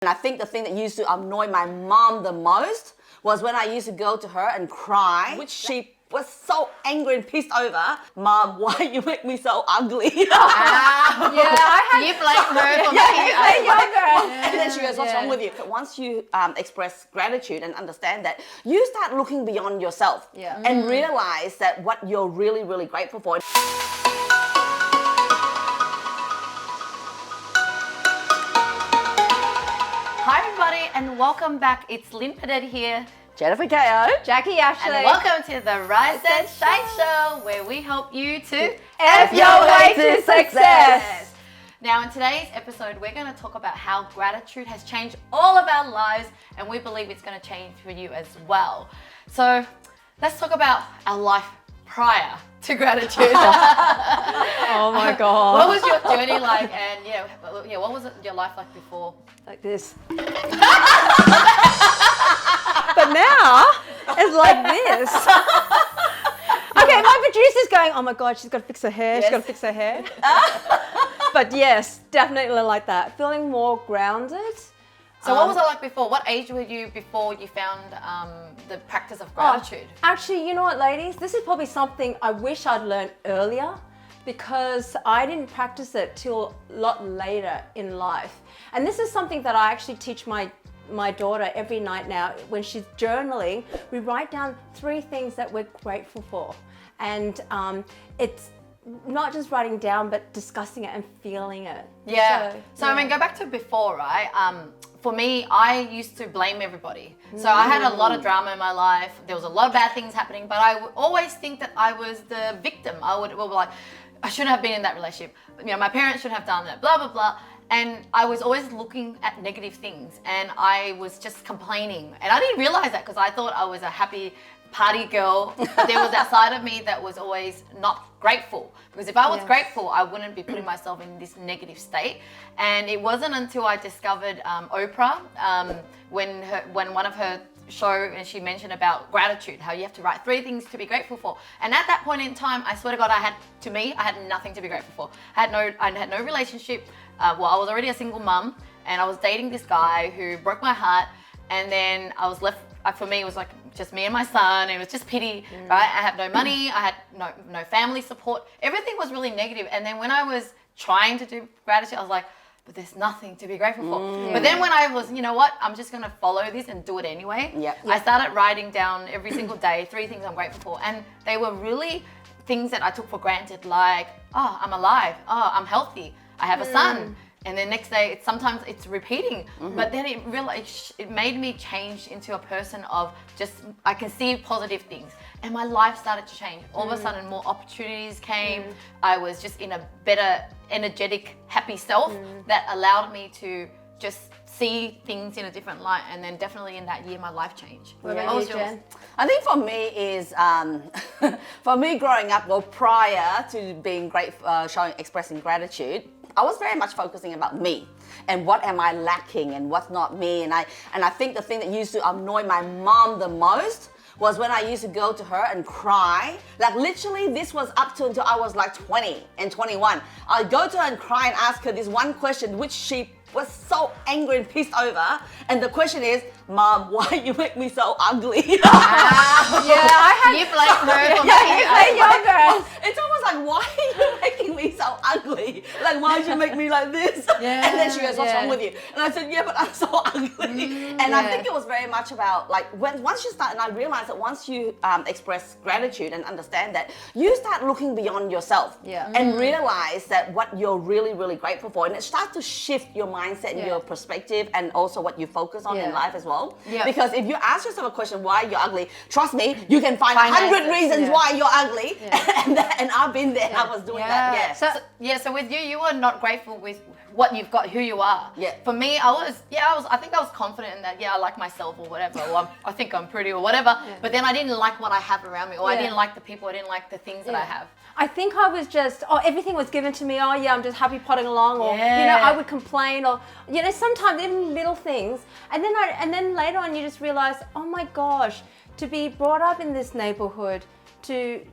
And I think the thing that used to annoy my mom the most was when I used to go to her and cry, which she was so angry and pissed over. Mom, why you make me so ugly? You blame her for making you ugly. And then she goes, what's wrong with you? But once you express gratitude and understand that, you start looking beyond yourself and realize that what you're really, really grateful for. Hi everybody and welcome back. It's Lynn Padet here. Jennifer Ko. Jackie Ashley. And welcome to the Rise and Shine Show, where we help you to F your way to success. Now in today's episode, we're going to talk about how gratitude has changed all of our lives, and we believe it's going to change for you as well. So let's talk about our life prior to gratitude. Oh my God. What was your journey like, and what was your life like before? Like this. But now it's like this. Okay, my producer's going, oh my God, she's got to fix her hair. She's got to fix her hair. But yes, definitely like that. Feeling more grounded. So what was it like before? What age were you before you found the practice of gratitude? Actually, you know what, ladies? This is probably something I wish I'd learned earlier, because I didn't practice it till a lot later in life. And this is something that I actually teach my daughter every night now. When she's journaling, we write down 3 things that we're grateful for. And it's not just writing down, but discussing it and feeling it. Yeah. So I mean, go back to before, right? For me, I used to blame everybody. So I had a lot of drama in my life. There was a lot of bad things happening, but I would always think that I was the victim. I would be like, I shouldn't have been in that relationship. My parents should have done that, blah, blah, blah. And I was always looking at negative things, and I was just complaining. And I didn't realize that, because I thought I was a happy party girl. But there was that side of me that was always not grateful, because if I was grateful, I wouldn't be putting myself in this negative state. And it wasn't until I discovered Oprah, when one of her show, and she mentioned about gratitude, how you have to write 3 things to be grateful for. And at that point in time, I swear to God, I had nothing to be grateful for. I had no relationship. I was already a single mum, and I was dating this guy who broke my heart. And then I was left, for me, it was like just me and my son. It was just pity, right? I had no money. I had no family support. Everything was really negative. And then when I was trying to do gratitude, I was like, but there's nothing to be grateful for. But then when I was, you know what, I'm just going to follow this and do it anyway. I started writing down every single day 3 things I'm grateful for. And they were really things that I took for granted, like, oh, I'm alive. Oh, I'm healthy. I have a son. And then next day, sometimes it's repeating. But then it made me change into a person of just, I can see positive things. And my life started to change. All of a sudden, more opportunities came. I was just in a better, energetic, happy self that allowed me to just see things in a different light. And then definitely in that year, my life changed. What about you, Jen? I think for me is, for me growing up, well, prior to being expressing gratitude, I was very much focusing about me and what am I lacking and what's not me. And I think the thing that used to annoy my mom the most was when I used to go to her and cry. Like literally, this was up to until I was like 20 and 21. I'd go to her and cry and ask her this one question, which she was so angry and pissed over. And the question is, Mom, why you make me so ugly? You blame her for making you ugly. It's almost like, why are you making me so ugly? Like, why did you make me like this? And then she goes, what's wrong with you? And I said, yeah, but I'm so ugly. And I think it was very much about, like, once you start, and I realized that once you express gratitude and understand that, you start looking beyond yourself and realize that what you're really, really grateful for. And it starts to shift your mindset and your perspective, and also what you focus on in life as well. Because if you ask yourself a question, why you're ugly, trust me, you can find 100 reasons why you're ugly. And I've been there. I was doing that. So with you were not grateful with what you've got, who you are. For me, I think I was confident in that. I like myself or whatever, or I think I'm pretty or whatever. But then I didn't like what I have around me, or I didn't like the people, I didn't like the things that I have. I think I was just, everything was given to me. I'm just happy potting along, or I would complain, or sometimes even little things, and then later on you just realize, oh my gosh, to be brought up in this neighborhood, to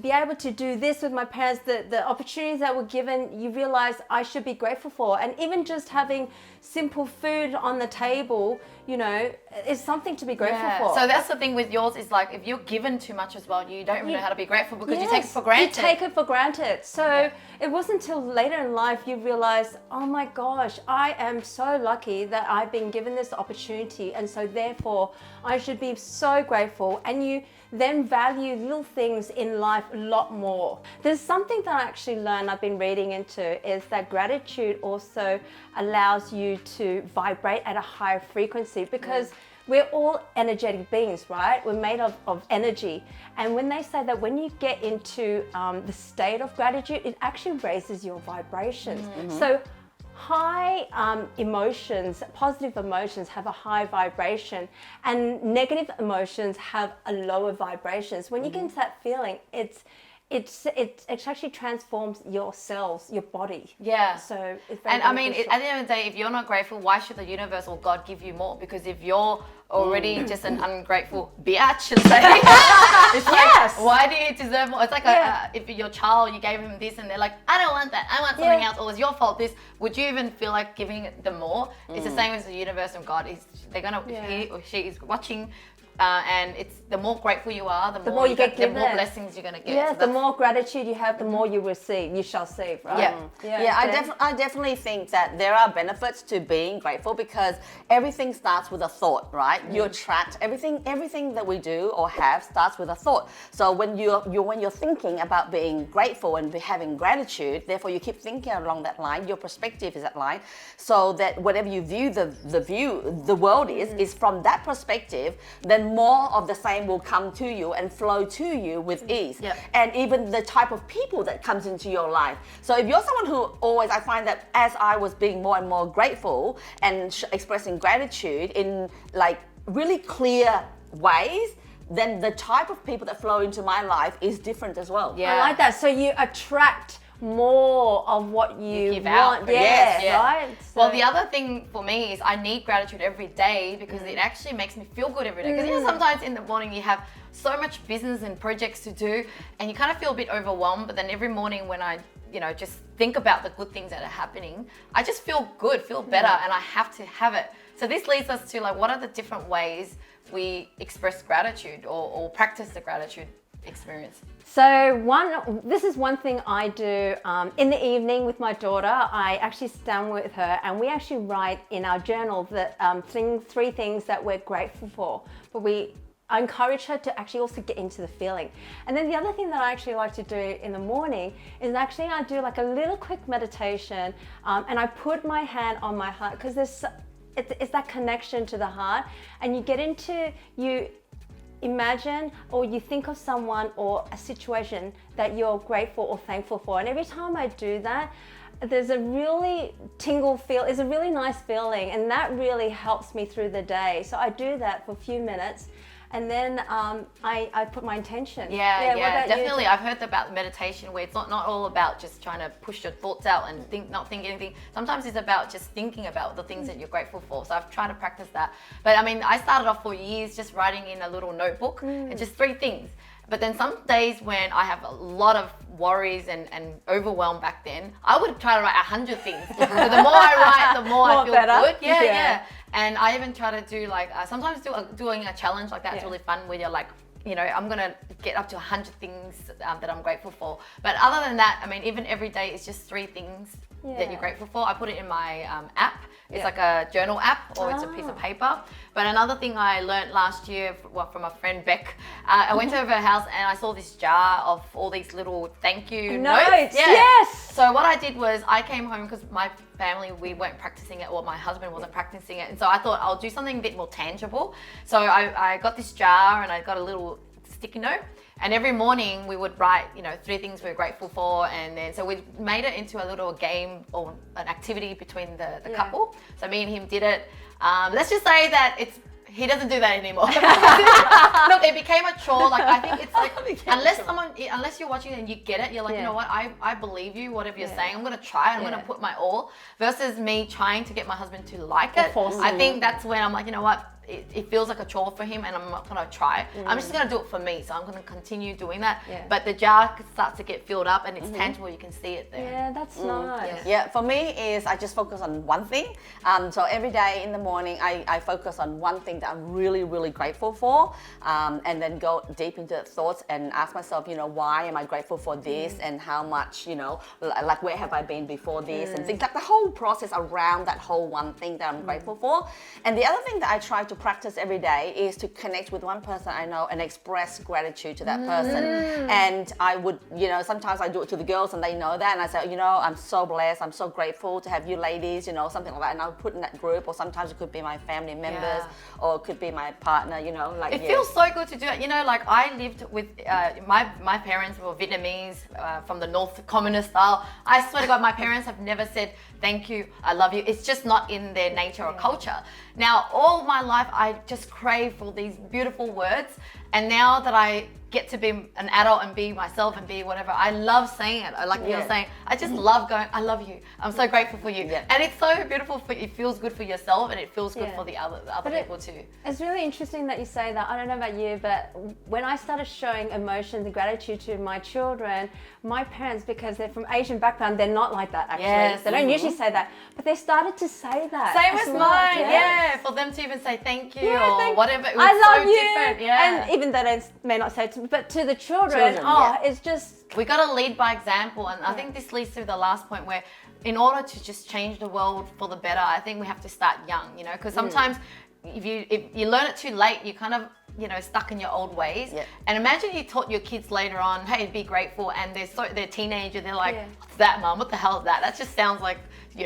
be able to do this with my parents, the opportunities that were given, you realize I should be grateful for. And even just having simple food on the table, you know, is something to be grateful for. So that's the thing with yours is like if you're given too much as well, you don't even know how to be grateful because you take it for granted. You take it for granted. So it wasn't until later in life you realize, oh my gosh, I am so lucky that I've been given this opportunity, and so therefore I should be so grateful. And you then value little things in life a lot more. There's something that I actually learned, I've been reading into, is that gratitude also allows you to vibrate at a higher frequency, because we're all energetic beings, right? We're made of energy. And when they say that when you get into the state of gratitude, it actually raises your vibrations. So high emotions, positive emotions have a high vibration, and negative emotions have a lower vibrations. When you get into that feeling, it actually transforms your cells, your body. Yeah. So it's very and I mean, beneficial. at the end of the day, if you're not grateful, why should the universe or God give you more? Because if you're already just an ungrateful bitch, it's like, why do you deserve more? It's like if your child, you gave him this and they're like, I don't want that, I want something else, or it's your fault this, would you even feel like giving them more? It's the same as the universe and God. They're gonna, he or she is watching. And it's the more grateful you are, the more you get, the more blessings you're gonna get. Yeah, So the more gratitude you have, the more you receive. You shall receive, right? I definitely think that there are benefits to being grateful, because everything starts with a thought, right? You attract everything that we do or have starts with a thought. So when you're thinking about being grateful and having gratitude, therefore you keep thinking along that line. Your perspective is that line, so that whatever you view the world is from that perspective. Then more of the same will come to you and flow to you with ease. And even the type of people that comes into your life. So if you're someone who always, I find that as I was being more and more grateful and expressing gratitude in like really clear ways, then the type of people that flow into my life is different as well. I like that. So you attract more of what you give want. out. Right? So, well, the other thing for me is I need gratitude every day, because it actually makes me feel good every day. Because you know, sometimes in the morning you have so much business and projects to do, and you kind of feel a bit overwhelmed. But then every morning when I, just think about the good things that are happening, I just feel good, feel better, and I have to have it. So this leads us to like, what are the different ways we express gratitude or practice the gratitude experience? So this is one thing I do in the evening with my daughter. I actually sit down with her and we actually write in our journal that three things that we're grateful for. But I encourage her to actually also get into the feeling. And then the other thing that I actually like to do in the morning is actually I do like a little quick meditation, and I put my hand on my heart, because it's that connection to the heart, and you imagine or you think of someone or a situation that you're grateful or thankful for. And every time I do that, there's a really it's a really nice feeling, and that really helps me through the day. So I do that for a few minutes, and then I put my intention. Yeah, definitely. I've heard about meditation where it's not all about just trying to push your thoughts out and not think anything. Sometimes it's about just thinking about the things that you're grateful for. So I've tried to practice that. But I mean, I started off for years just writing in a little notebook, and just 3 things. But then some days when I have a lot of worries and overwhelm back then, I would try to write 100 things. So the more I write, the more I feel better. good. Yeah. And I even try to do like, sometimes doing a challenge like that's really fun, where you're like, I'm gonna get up to 100 things that I'm grateful for. But other than that, I mean, even every day it's just 3 things that you're grateful for. I put it in my app. It's like a journal app, or it's a piece of paper. But another thing I learned last year from a friend, Beck, I went over her house and I saw this jar of all these little thank you notes. Yes. So what I did was I came home, because my family, we weren't practicing it, or my husband wasn't practicing it. And so I thought I'll do something a bit more tangible. So I got this jar and I got a little sticky note. And every morning we would write, 3 things we're grateful for. And then, so we made it into a little game or an activity between the couple. So me and him did it. Let's just say that he doesn't do that anymore. Look, it became a chore. Like, I think it's like, unless you're watching and you get it, you're like, you know what, I believe you, whatever you're saying, I'm gonna try, I'm gonna put my all, versus me trying to get my husband to like it. I think that's when I'm like, you know what, it feels like a chore for him and I'm not gonna try. I'm just gonna do it for me. So I'm gonna continue doing that. Yeah. But the jar starts to get filled up and it's tangible, you can see it there. Yeah, that's nice. Yeah, for me is I just focus on one thing. So every day in the morning, I focus on one thing that I'm really, really grateful for, and then go deep into thoughts and ask myself, why am I grateful for this, and how much, like where have I been before this, and things like the whole process around that whole one thing that I'm grateful for. And the other thing that I try to practice every day is to connect with one person I know and express gratitude to that person. And I would, sometimes I do it to the girls and they know that, and I say, I'm so blessed, I'm so grateful to have you ladies, something like that, and I'll put in that group, or sometimes it could be my family members, or it could be my partner, like. It feels so good to do it. Like I lived with my parents were Vietnamese from the North communist style. I swear to God, my parents have never said thank you, I love you. It's just not in their nature or culture. Now, all my life, I just crave for these beautiful words. And now that I get to be an adult and be myself and be whatever, I love saying it. Like you're saying, I just love going, I love you. I'm so grateful for you. And it's so beautiful. It feels good for yourself and it feels good for the other people too. It's really interesting that you say that. I don't know about you, but when I started showing emotions and gratitude to my children, my parents, because they're from Asian background, they're not like that actually. Yes. They don't usually say that, but they started to say that. Same as mine, yeah. for them to even say thank you Yeah, or whatever. It was I love so you. different. Yeah. And even though they may not say it to me, but to the children, it's just. We got to lead by example, and I think this leads to the last point where, in order to just change the world for the better, I think we have to start young. Because sometimes if you learn it too late, you kind of stuck in your old ways. Yeah. And imagine you taught your kids later on, hey, be grateful, and they're teenager, they're like, what's that, mom? What the hell is that? That just sounds like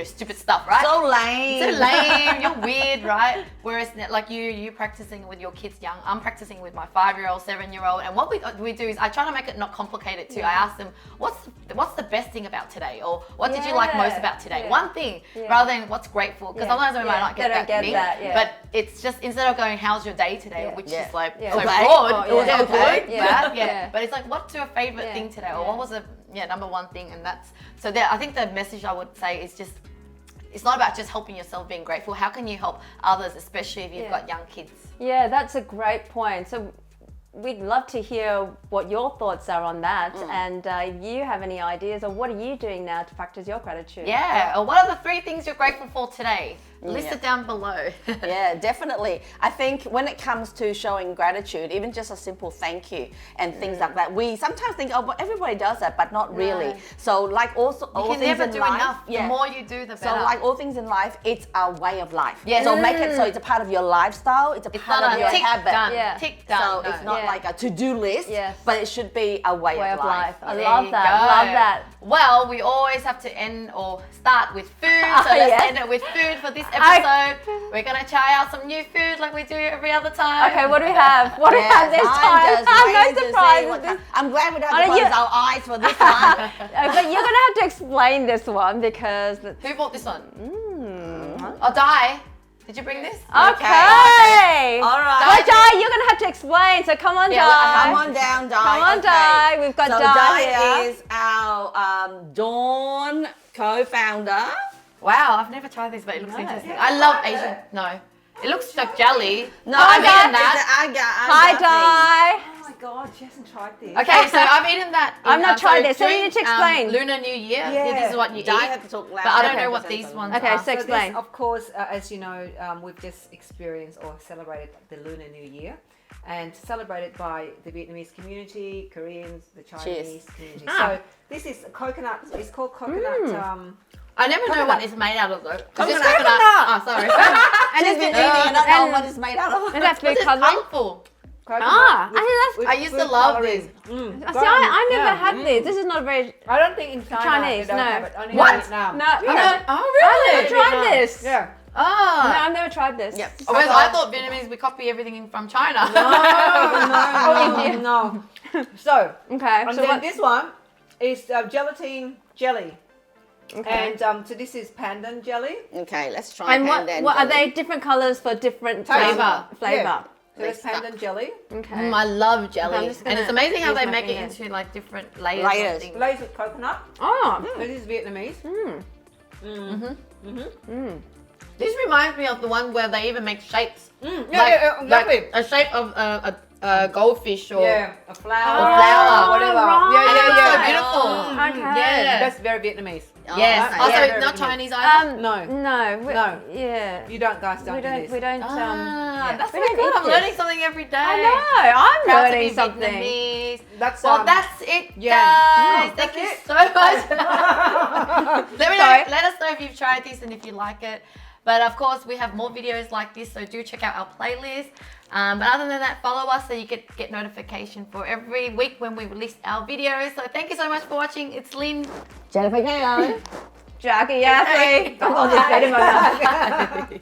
stupid stuff, right? So lame. So lame. You're weird, right? Whereas like you practicing with your kids young, I'm practicing with my 5-year-old, 7-year-old, and what we do is I try to make it not complicated too. I ask them, what's the best thing about today, or what did you like most about today? One thing, rather than what's grateful, because sometimes we might not get that thing. But it's just instead of going, how's your day today, which is like so broad, good, bad, but it's like, what's your favorite thing today, or what was the number one thing, and that's so there. I think the message I would say is just, it's not about just helping yourself being grateful. How can you help others, especially if you've got young kids? Yeah, that's a great point. So we'd love to hear what your thoughts are on that, and if you have any ideas, or what are you doing now to practice your gratitude? Or what are the 3 things you're grateful for today? List it down below. Yeah, definitely. I think when it comes to showing gratitude, even just a simple thank you and things like that, we sometimes think, oh, but everybody does that, but not really. So like all things never in do life, enough. The more you do, the better. So like all things in life, it's a way of life. Yes. So make it so it's a part of your lifestyle. It's a part of your tick habit. done. Yeah. Tick done. So it's not like a to-do list, but it should be a way of life. I love that. Love that. Well, we always have to end or start with food. So let's end it with food for this episode. We're gonna try out some new food like we do every other time. Okay, what do we have? What do we have this time? I'm no surprise. I'm glad we don't have to close our eyes for this one. But you're gonna have to explain this one because. Who bought this one? Oh, Di. Did you bring this? Okay. All right. Well, Di, you're gonna have to explain. So come on, Di. Come on down, Di. Come on, Di. We've got Di here. Is our Dawn co-founder. Wow, I've never tried this, but it looks interesting. I love Asian. No, it looks like jelly. No, I've eaten that. Hi, Di. Oh my God, she hasn't tried this. Okay, so I've eaten that. I've not tried this, so you need to explain. Lunar New Year. This is what you eat. I have to talk loud. But I don't know what these ones are. Okay, so So explain. this, of course, as you know, we've just experienced or celebrated the Lunar New Year, and celebrated by the Vietnamese community, Koreans, the Chinese community. So this is coconut. It's called coconut. I never know what it's made out of though. Coconut. Oh, sorry. And it's been eating and not know what it's made out of. And that's very It's colourful. colourful. Ah, I I used to love this. See, I never had this. This is not very. I don't think in China Chinese, they don't no. have it. Only What? in Vietnam. No, Oh, I've never really? tried this. Yeah. No, Oh. I've never tried this. Yep. Whereas I thought Vietnamese, we copy everything from China. No. So, Okay. and So then what? this one is gelatine jelly. Okay. And so this is pandan jelly. Okay, let's try And pandan what are jelly. they different colors for different Flavor. Flavor. Yeah. So They it's pandan jelly. Okay. I love jelly. I'm just And it's gonna amazing how use they my make it fingers. into like different layers. Layers. Of things. Glazed with coconut. Oh. This is Vietnamese. This reminds me of the one where they even make shapes. Yeah, exactly. Like a shape of a goldfish or Yeah, a flower, Or flower. whatever. right. Yeah, And it yeah, looks yeah. so beautiful. Okay. Yeah. That's very Vietnamese. Yes. Oh, Also, yeah, very not good. Chinese either. No. No. No. Yeah. You guys don't We do don't. this. We don't. That's we so don't good. eat I'm this. learning something every day. I know. I'm Proud to learning be something. Vietnamese. That's Well, that's it, yeah. guys. Mm, Thank that's you it. so much. Let us know if you've tried this and if you like it. But of course, we have more videos like this, so do check out our playlist. But other than that, follow us so you get notification for every week when we release our videos. So thank you so much for watching. It's Lynn. Jennifer Kay. Jackie Yaffe. I'm going to spit in my mouth.